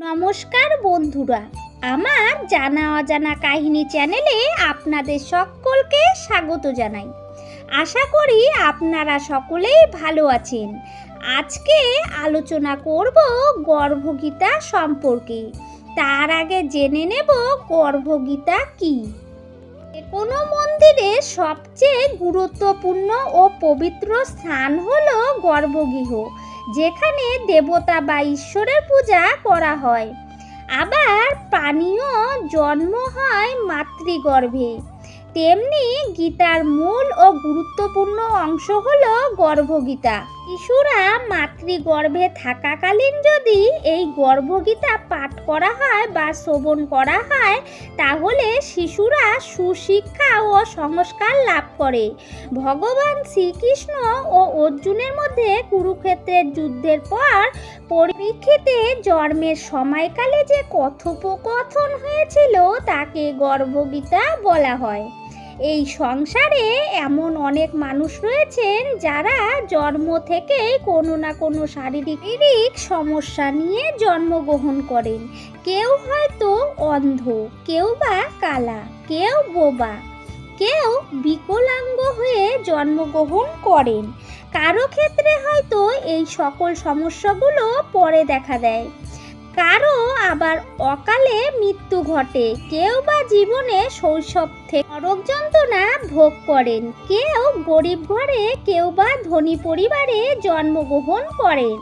নমস্কার বন্ধুরা, আমার জানা অজানা কাহিনী চ্যানেলে আপনাদের সকলকে স্বাগত জানাই। আশা করি আপনারা সকলেই ভালো আছেন। আজকে আলোচনা করব গর্ভগীতা সম্পর্কে। তার আগে জেনে নেব গর্ভগীতা কি। কোনো মন্দিরে সবচেয়ে গুরুত্বপূর্ণ ও পবিত্র স্থান হলো গর্ভগৃহ, যেখানে দেবতা বা ঈশ্বরের পূজা করা হয়। আবার প্রাণীও জন্ম হয় মাতৃগর্ভে। তেমনি গীতার মূল ও গুরুত্বপূর্ণ অংশ হলো গর্ভগীতা। শিশুরা মাতৃগর্ভে থাকাকালীন যদি এই গর্ভগীতা পাঠ করা হয় বা শ্রবণ করা হয়, তাহলে শিশুরা সুশিক্ষা ও সংস্কার লাভ করে। ভগবান শ্রীকৃষ্ণ ও অর্জুনের মধ্যে কুরুক্ষেত্রের যুদ্ধের পর পরীক্ষিতের জন্মের সময়কালে যে কথোপকথন হয়েছিল তাকে গর্ভগীতা বলা হয়। এই সংসারে এমন অনেক মানুষ রয়েছেন যারা জন্ম থেকেই কোনো না কোনো শারীরিক সমস্যা নিয়ে জন্মগ্রহণ করেন। কেউ হয়তো অন্ধ, কেউ বা কালা, কেউ বোবা, কেউ বিকলাঙ্গ হয়ে জন্মগ্রহণ করেন। কারো ক্ষেত্রে হয়তো এই সকল সমস্যাগুলো পরে দেখা দেয়, কারো আবার অকালে মৃত্যু ঘটে। কেউ বা জীবনে শৈশব থেকে নরক যন্ত্রণা ভোগ করেন। কেউ গরিব ঘরে, কেউ বা ধনী পরিবারে জন্মগ্রহণ করেন।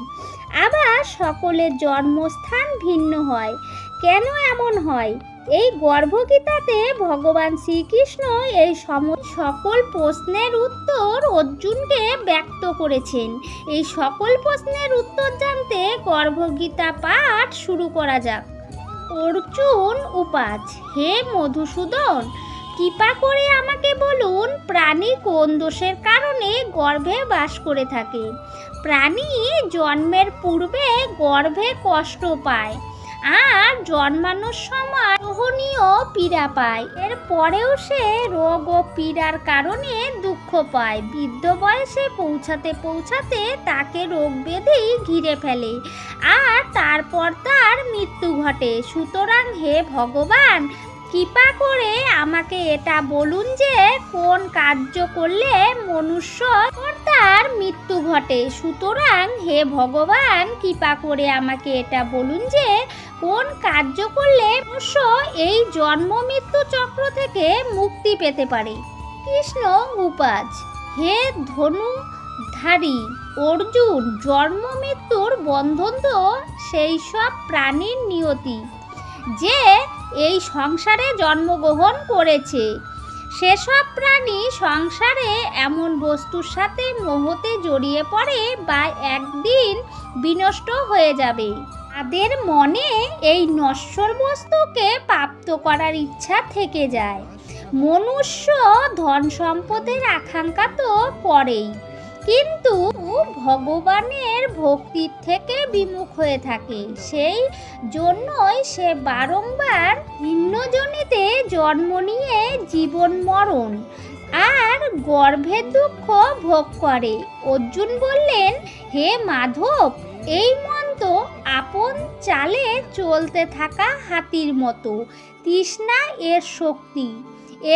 আবার সকলের জন্মস্থান ভিন্ন হয়। কেন এমন হয়? এই গর্ভগীতাতে ভগবান শ্রীকৃষ্ণ এই সকল প্রশ্নের উত্তর অর্জুনকে ব্যক্ত করেছেন। এই সকল প্রশ্নের উত্তর জানতে গর্ভগীতা পাঠ শুরু করা যাক। অর্জুন উপাচ: হে মধুসূদন, কৃপা করে আমাকে বলুন, প্রাণী কোন দোষের কারণে গর্ভে বাস করে থাকে? প্রাণী জন্মের পূর্বে গর্ভে কষ্ট পায় আর জন্মানোর সময় সহনীয় পীড়া পায়। এর পরেও সে রোগ ও পীড়ার কারণে দুঃখ পায়। বৃদ্ধ বয়সে পৌঁছাতে পৌঁছাতে তাকে রোগ ব্যাধি ঘিরে ফেলে আর তারপর তার মৃত্যু ঘটে। সুতরাং হে ভগবান, কৃপা করে আমাকে এটা বলুন যে কোন কার্য করলে মনুষ্য তার মৃত্যু ঘটে। সুতরাং হে ভগবান, কৃপা করে আমাকে এটা বলুন যে কোন কার্য করলে মনুষ্য এই জন্ম মৃত্যু চক্র থেকে মুক্তি পেতে পারে। কৃষ্ণ উপাচ: হে ধনুধারী অর্জুন, জন্ম মৃত্যুর বন্ধন তো সেই সব প্রাণীর নিয়তি যে এই সংসারে জন্মগ্রহণ করেছে। সেসব প্রাণী সংসারে এমন বস্তুর সাথে মোহতে জড়িয়ে পড়ে বা একদিন বিনষ্ট হয়ে যাবে। তাদের মনে এই নশ্বর বস্তুকে প্রাপ্ত করার ইচ্ছা থেকে যায়। মনুষ্য ধন সম্পদের আকাঙ্ক্ষা তো করেই, কিন্তু ভগবানের ভক্তির থেকে বিমুখ হয়ে থাকে। সেই জন্যই সে বারংবার ভিন্ন জনিতে জন্ম নিয়ে জীবন মরণ আর গর্ভের দুঃখ ভোগ করে। অর্জুন বললেন, হে মাধব, এই মন তো আপন চালে চলতে থাকা হাতির মতো, তৃষ্ণা এর শক্তি।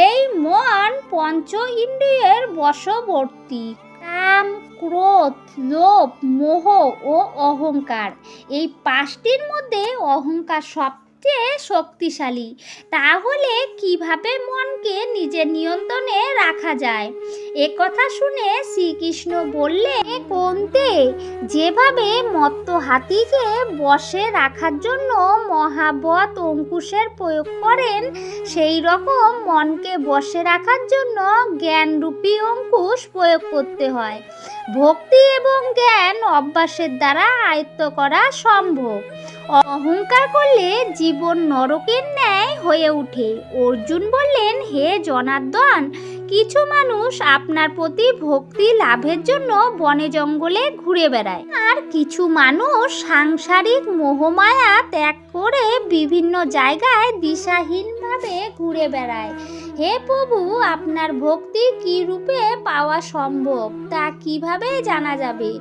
এই মন পঞ্চ ইন্দ্রিয়ের বশবর্তী। কাম, ক্রোধ, লোভ, মোহ ও অহংকার, এই পাঁচটির মধ্যে অহংকার সবচেয়ে শক্তিশালী। তাহলে কিভাবে মনকে নিজের নিয়ন্ত্রণে রাখা যায়? একথা শুনে শ্রীকৃষ্ণ বললেন, কোন্তে, যেভাবে মত্ত হাতিকে বশে রাখার জন্য মহাবত অঙ্কুশের প্রয়োগ করেন, সেই রকম মনকে বশে রাখার জন্য জ্ঞানরূপী অঙ্কুশ প্রয়োগ করতে হয়। ভক্তি এবং জ্ঞান অভ্যাসের দ্বারা আয়ত্ত করা সম্ভব। অহংকার করলে জীবন নরকের ন্যায় হয়ে ওঠে। অর্জুন বললেন, হে জনার্দন, কিছু মানুষ আপনার প্রতি ভক্তি লাভের জন্য বনে জঙ্গলে ঘুরে বেড়ায়, আর কিছু মানুষ সাংসারিক মোহমায়া ত্যাগ করে বিভিন্ন জায়গায় দিশাহীন ভাবে ঘুরে বেড়ায়। হে প্রভু, আপনার ভক্তি কি রূপে পাওয়া সম্ভব তা কিভাবে জানা যাবে?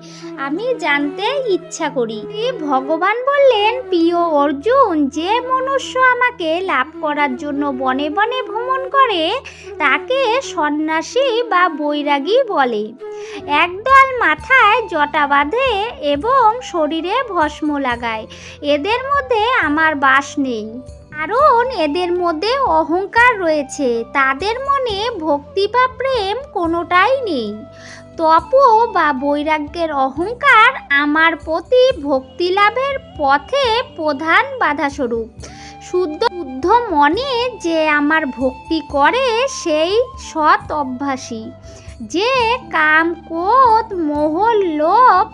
আমি জানতে ইচ্ছা করি। ভগবান বললেন, প্রিয় অর্জুন, যে মনুষ্য আমাকে লাভ করার জন্য বনে বনে ভ্রমণ করে তাকে সন্ন্যাসী বা বৈরাগী বলে। একদল মাথায় জটা বাঁধে এবং শরীরে ভস্ম লাগায়। এদের মধ্যে আমার বাস নেই, কারণ এদের মধ্যে অহংকার রয়েছে। তাদের মনে ভক্তি বা প্রেম কোনোটাই নেই। তপ বা বৈরাগ্যের অহংকার আমার প্রতি ভক্তি লাভের পথে প্রধান বাধাস্বরূপ। শুদ্ধ মনে যে আমার ভক্তি করে সেই সৎ অভ্যাসী। যে কাম, ক্রোধ, মোহ, লোভ,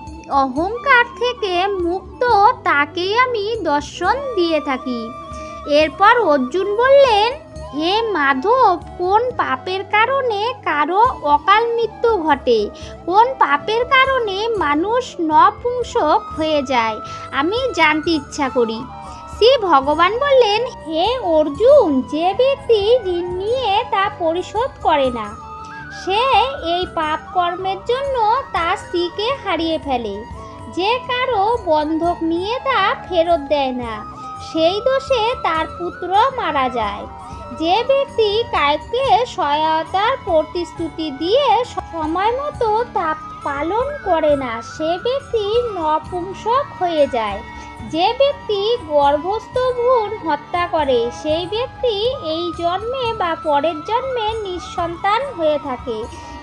অহংকার থেকে মুক্ত তাকেই আমি দর্শন দিয়ে থাকি। এরপর অর্জুন বললেন, হে মাধব, কোন পাপের কারণে কারো অকাল মৃত্যু ঘটে? কোন পাপের কারণে মানুষ নপুংসক হয়ে যায়? আমি জানতে ইচ্ছা করি। শ্রী ভগবান বললেন, হে অর্জুন, যে ব্যক্তি ঋণ নিয়ে তা পরিশোধ করে না, সে এই পাপ কর্মের জন্য তার স্ত্রীকে হারিয়ে ফেলে। যে কারো বন্ধক নিয়ে তা ফেরত দেয় না, সেই দোষে তার পুত্র মারা যায়। যে ব্যক্তি কাউকে সহায়তার প্রতিশ্রুতি দিয়ে সময় মতো তা পালন করে না, সে ব্যক্তি নপুংসক হয়ে যায়। যে ব্যক্তি গর্ভস্থ ভ্রূণ হত্যা করে, সেই ব্যক্তি এই জন্মে বা পরের জন্মে নিঃসন্তান হয়ে থাকে।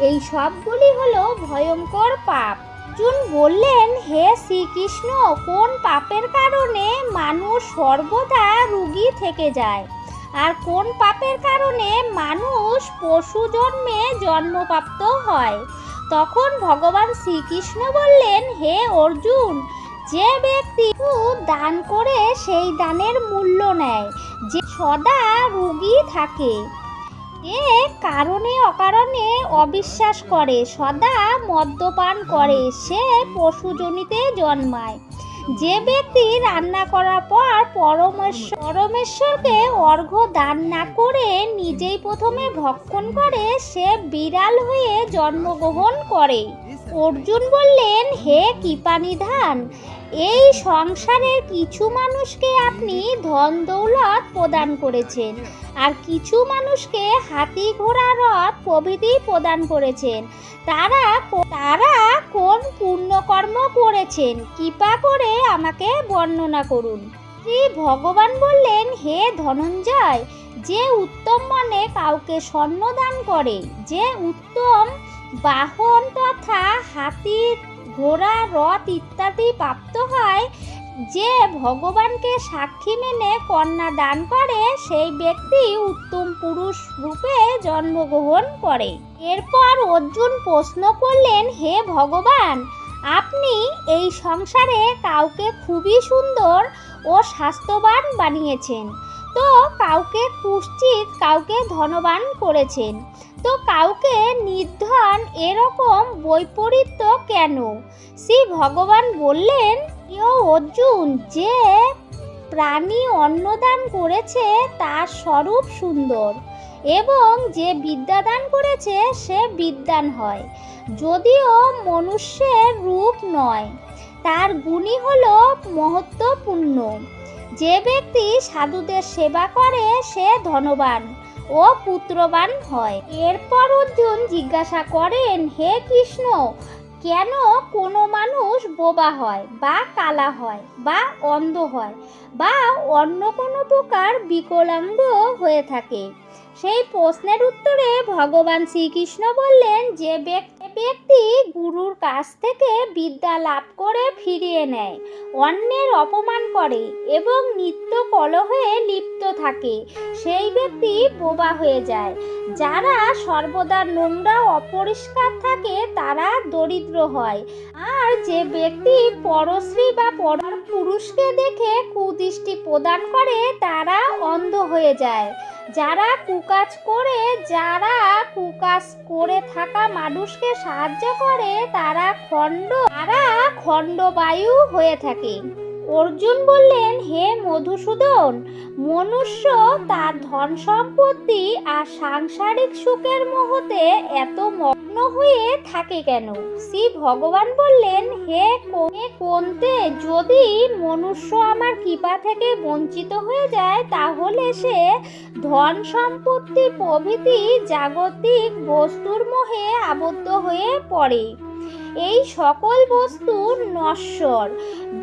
এই সবগুলি হলো ভয়ঙ্কর পাপ। অর্জুন বললেন, হে শ্রীকৃষ্ণ, কোন পাপের কারণে মানুষ সর্বদা রোগী থেকে যায়? আর কোন পাপের কারণে মানুষ পশু জন্মে জন্মপ্রাপ্ত হয়? তখন ভগবান শ্রীকৃষ্ণ বললেন, হে অর্জুন, যে ব্যক্তি দান করে সেই দানের মূল্য নেয়, যে সদা রোগী থাকে, যে কারণে অকারণে অবিশ্বাস করে, সদা মদ্যপান করে, সে পশুজনিতে জন্মায়। যে ব্যক্তি রান্না করার পর পরমেশ্বরকে অর্ঘ্য দান না করে নিজেই প্রথমে ভক্ষণ করে, সে বিড়াল হয়ে জন্মগ্রহণ করে। অর্জুন বললেন, হে কৃপানিধান, এই সংসারের কিছু মানুষকে আপনি ধন দৌলত প্রদান করেছেন, আর কিছু মানুষকে হাতি, ঘোড়া, রথ প্রভৃতি প্রদান করেছেন। তারা কোন পুণ্যকর্ম করেছেন? কৃপা করে আমাকে বর্ণনা করুন। শ্রী ভগবান বললেন, হে ধনঞ্জয়, যে উত্তম মনে কাউকে স্বর্ণ দান করে, যে উত্তম বাহন তথা হাতি, ঘোড়া, রথ ইত্যাদি প্রাপ্ত হয়, যে ভগবানকে সাক্ষী মেনে কন্যা দান করে, সেই ব্যক্তি উত্তম পুরুষ রূপে জন্মগ্রহণ করে। এরপর অর্জুন প্রশ্ন করলেন, হে ভগবান, আপনি এই সংসারে কাউকে খুবই সুন্দর ও স্বাস্থ্যবান বানিয়েছেন, তো কাউকে কুৎসিত, কাউকে ধনবান করেছেন, তো কাউকে নির্ধন, এরকম বৈপরীত্য কেন? শ্রী ভগবান বললেন, প্রিয় অর্জুন, যে প্রাণী অন্নদান করেছে তার স্বরূপ সুন্দর, এবং যে বিদ্যাদান করেছে সে বিদ্বান হয়। যদিও মনুষ্যের রূপ নয়, তার গুণই হলো মহত্বপূর্ণ। যে ব্যক্তি সাধুদের সেবা করে সে ধনবান ও পুত্রবান হয়। এরপর অর্জুন জিজ্ঞাসা করেন, হে কৃষ্ণ, কেন কোনো মানুষ বোবা হয় বা কালা হয় বা অন্ধ হয় বা অন্য কোনো প্রকার বিকলাঙ্গ হয়ে থাকে? সেই প্রশ্নের উত্তরে ভগবান শ্রীকৃষ্ণ বললেন, যে ব্যক্তি গুরুর কাছ থেকে বিদ্যা লাভ করে ফিরিয়ে নেয়, অন্যের অপমান করে এবং নিত্য কলহে লিপ্ত থাকে, সেই ব্যক্তি বোবা হয়ে যায়। যারা সর্বদা নোংরা অপরিষ্কার থাকে তারা দরিদ্র হয়। আর যে ব্যক্তি পরশ্রী বা পর পুরুষকে দেখে কুদৃষ্টি প্রদান করে তারা অন্ধ হয়ে যায়। যারা কুকাজ করে থাকা মানুষকে সাহায্য করে তারা খণ্ডবায়ু হয়ে থাকে। অর্জুন বললেন, হে মধুসূদন, মনুষ্য তার ধন সম্পত্তি আর সাংসারিক সুখের মোহতে এত মগ্ন হয়ে থাকে কেন? শ্রী ভগবান বললেন, হে কোন্তে, যদি মনুষ্য আমার কৃপা থেকে বঞ্চিত হয়ে যায় তাহলে সে ধন সম্পত্তি প্রভৃতি জাগতিক বস্তুর মোহে আবদ্ধ হয়ে পড়ে। এই সকল বস্তু নশ্বর।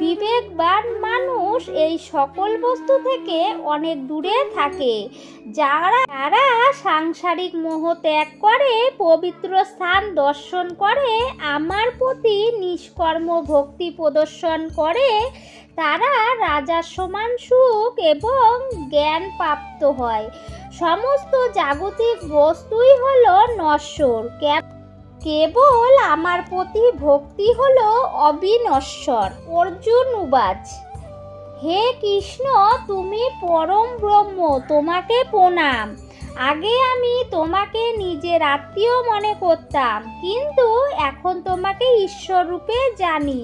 বিবেকবান মানুষ এই সকল বস্তু থেকে অনেক দূরে থাকে। যারা সাংসারিক মোহ ত্যাগ করে, পবিত্র স্থান দর্শন করে, আমার প্রতি নিষ্কর্ম ভক্তি প্রদর্শন করে, তারা রাজার সমান সুখ এবং জ্ঞান প্রাপ্ত হয়। সমস্ত জাগতিক বস্তুই হলো নশ্বর, কেবল আমার প্রতি ভক্তি হলো অবিনশ্বর। অর্জুন উবাচ, হে কৃষ্ণ, তুমি পরম ব্রহ্ম, তোমাকে প্রণাম। আগে আমি তোমাকে নিজের আত্মীয় মনে করতাম, কিন্তু এখন তোমাকে ঈশ্বর রূপে জানি।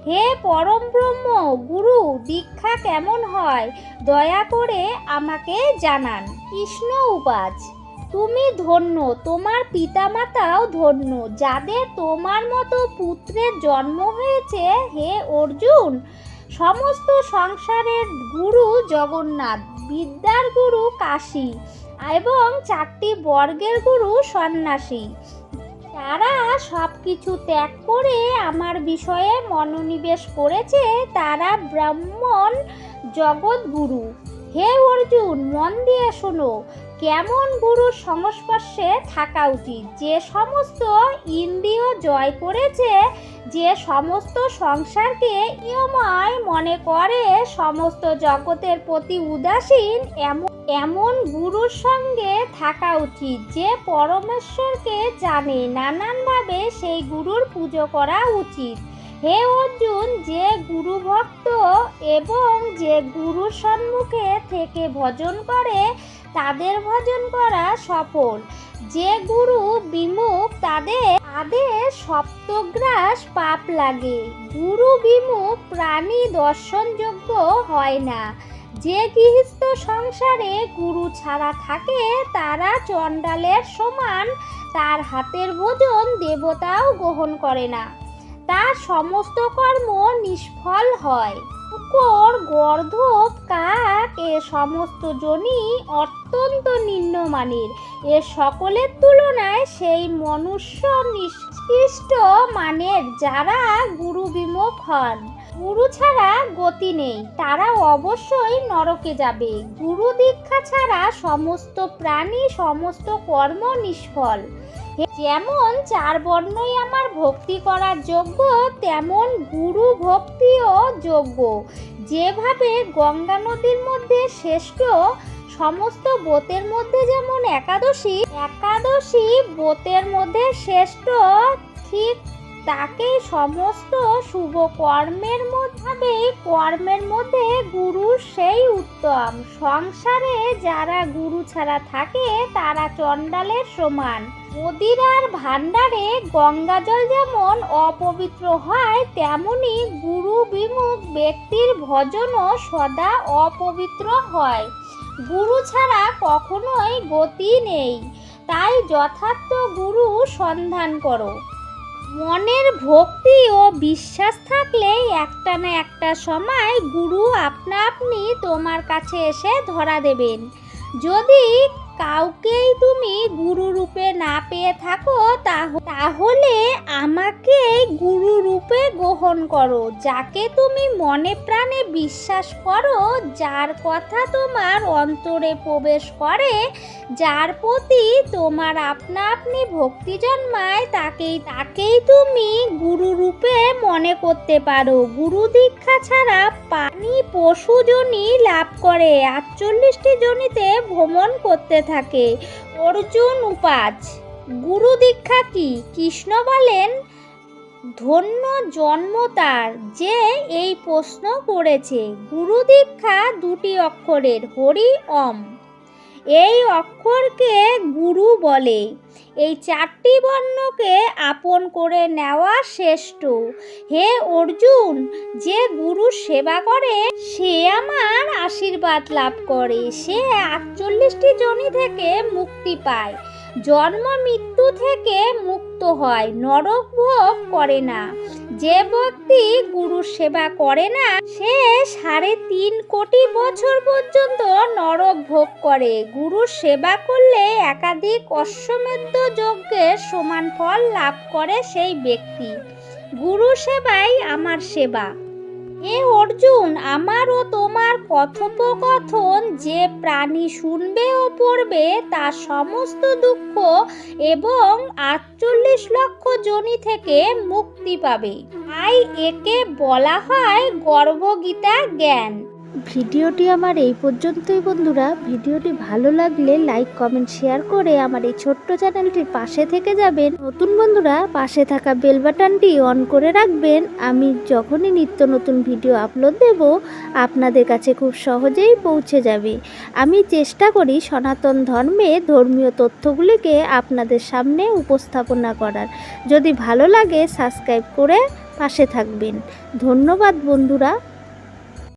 হে পরম ব্রহ্ম, গুরু দীক্ষা কেমন হয় দয়া করে আমাকে জানান। কৃষ্ণ উবাচ, তুমি ধন্য, তোমার পিতামাতাও ধন্য, যাদের তোমার মতো পুত্রের জন্ম হয়েছে। হে অর্জুন, সমস্ত সংসারের গুরু জগন্নাথ, বিদ্যার গুরু কাশী এবং 4টি বর্গের গুরু সন্ন্যাসী। তারা সব কিছু ত্যাগ করে আমার বিষয়ে মনোনিবেশ করেছে। তারা ব্রাহ্মণ জগৎগুরু। হে অর্জুন, মন দিয়ে শোনো, কেমন গুরুর সংস্পর্শে থাকা উচিত? যে সমস্ত ইন্দ্রিয় জয় করেছে, যে সমস্ত সংসারকে নিয়ময় মনে করে, সমস্ত জগতের প্রতি উদাসীন, এমন গুরুর সঙ্গে থাকা উচিত। যে পরমেশ্বরকে জানে, নানানভাবে সেই গুরুর পুজো করা উচিত। হে অর্জুন, যে গুরু ভক্ত এবং যে গুরুর সম্মুখে থেকে ভজন করে তাদের ভজন করা সফল। যে গুরু বিমুখ তাদের সপ্তগ্রাস পাপ লাগে। গুরু বিমুখ প্রাণী দর্শনযোগ্য হয় না। যে গৃহস্থ সংসারে গুরু ছাড়া থাকে তারা চণ্ডালের সমান। তার হাতের ভোজন দেবতাও গ্রহণ করে না। তার সমস্ত কর্ম নিষ্ফল হয়। শূকর, গর্দভ, কাক এ সমস্ত জনি অত্যন্ত নিম্নমানের। এ সকলের তুলনায় সেই মনুষ্য নিষ্কৃষ্ট মানের, যারা গুরু বিমুখ হন। গুরু ছাড়া গতি নেই, তারা অবশ্যই নরকে যাবে। গুরু দীক্ষা ছাড়া সমস্ত প্রাণী, সমস্ত কর্ম নিষ্ফল। যেমন 4 বর্ণই আমার ভক্তি করার যোগ্য, তেমন গুরু ভক্তিও যোগ্য। যেভাবে গঙ্গা নদীর মধ্যে শ্রেষ্ঠ সমস্ত ব্রতের মধ্যে যেমন একাদশী ব্রতের মধ্যে শ্রেষ্ঠ, ঠিক তাকে সমস্ত শুভ কর্মের মধ্যে গুরু সেই উত্তম। সংসারে যারা গুরু ছাড়া থাকে তারা চণ্ডালের সমান। মদিরার ভাণ্ডারে গঙ্গাজল যেমন অপবিত্র হয়, তেমনি গুরু বিমুখ ব্যক্তির ভজনও সদা অপবিত্র হয়। গুরু ছাড়া কখনোই গতি নেই, তাই যথার্থ গুরু সন্ধান করো। মনের ভক্তি ও বিশ্বাস থাকলে একটা না একটা সময় গুরু আপনা আপনি তোমার কাছে এসে ধরা দেবেন। যদি কাউকেই তুমি গুরু রূপে না পেয়ে থাকো তাহলে আমাকে গুরু রূপে গ্রহণ করো। যাকে তুমি মনে প্রাণে বিশ্বাস করো, যার কথা তোমার অন্তরে প্রবেশ করে, যার প্রতি তোমার আপনা আপনি ভক্তি জন্মায়, তাকেই তুমি গুরু রূপে মনে করতে পারো। গুরু দীক্ষা ছাড়া প্রাণী পশু যোনি লাভ করে 48টি যোনিতে ভ্রমণ করতে থাকে। অর্জুন উপাচ, গুরু দীক্ষা কি? কৃষ্ণ বলেন, ধন্য জন্ম তার যে এই প্রশ্ন করেছে। গুরু দীক্ষা 2টি অক্ষরের, হরি ওম। এই অক্ষরকে গুরু বলে। এই 4টি বর্ণকে আপন করে নেওয়া শ্রেষ্ঠ। হে অর্জুন, যে গুরুর সেবা করে সে আমার আশীর্বাদ লাভ করে, সে 48টি যোনি থেকে মুক্তি পায়, জন্ম মৃত্যু থেকে মুক্ত হয়, নরক ভোগ করে না। যে ব্যক্তি গুরুর সেবা করে না সে 3.5 কোটি বছর পর্যন্ত নরক ভোগ করে। গুরুর সেবা করলে একাধিক অশ্বমেধ যজ্ঞের সমান ফল লাভ করে সেই ব্যক্তি। গুরু সেবাই আমার সেবা। এ অর্জুন, আমার ও তোমার কথোপকথন যে প্রাণী শুনবে ও পড়বে তার সমস্ত দুঃখ এবং 48 লক্ষ যোনি থেকে মুক্তি পাবে। তাই একে বলা হয় গর্ভগীতা জ্ঞান। ভিডিওটি আমার এই পর্যন্তই বন্ধুরা। ভিডিওটি ভালো লাগলে লাইক কমেন্ট শেয়ার করে আমার এই ছোট্ট চ্যানেলটির পাশে থেকে যাবেন। নতুন বন্ধুরা পাশে থাকা বেল বাটনটি অন করে রাখবেন। আমি যখনই নিত্য নতুন ভিডিও আপলোড দেব আপনাদের কাছে খুব সহজেই পৌঁছে যাবে। আমি চেষ্টা করি সনাতন ধর্মে ধর্মীয় তথ্যগুলিকে আপনাদের সামনে উপস্থাপনা করার। যদি ভালো লাগে সাবস্ক্রাইব করে পাশে থাকবেন। ধন্যবাদ বন্ধুরা।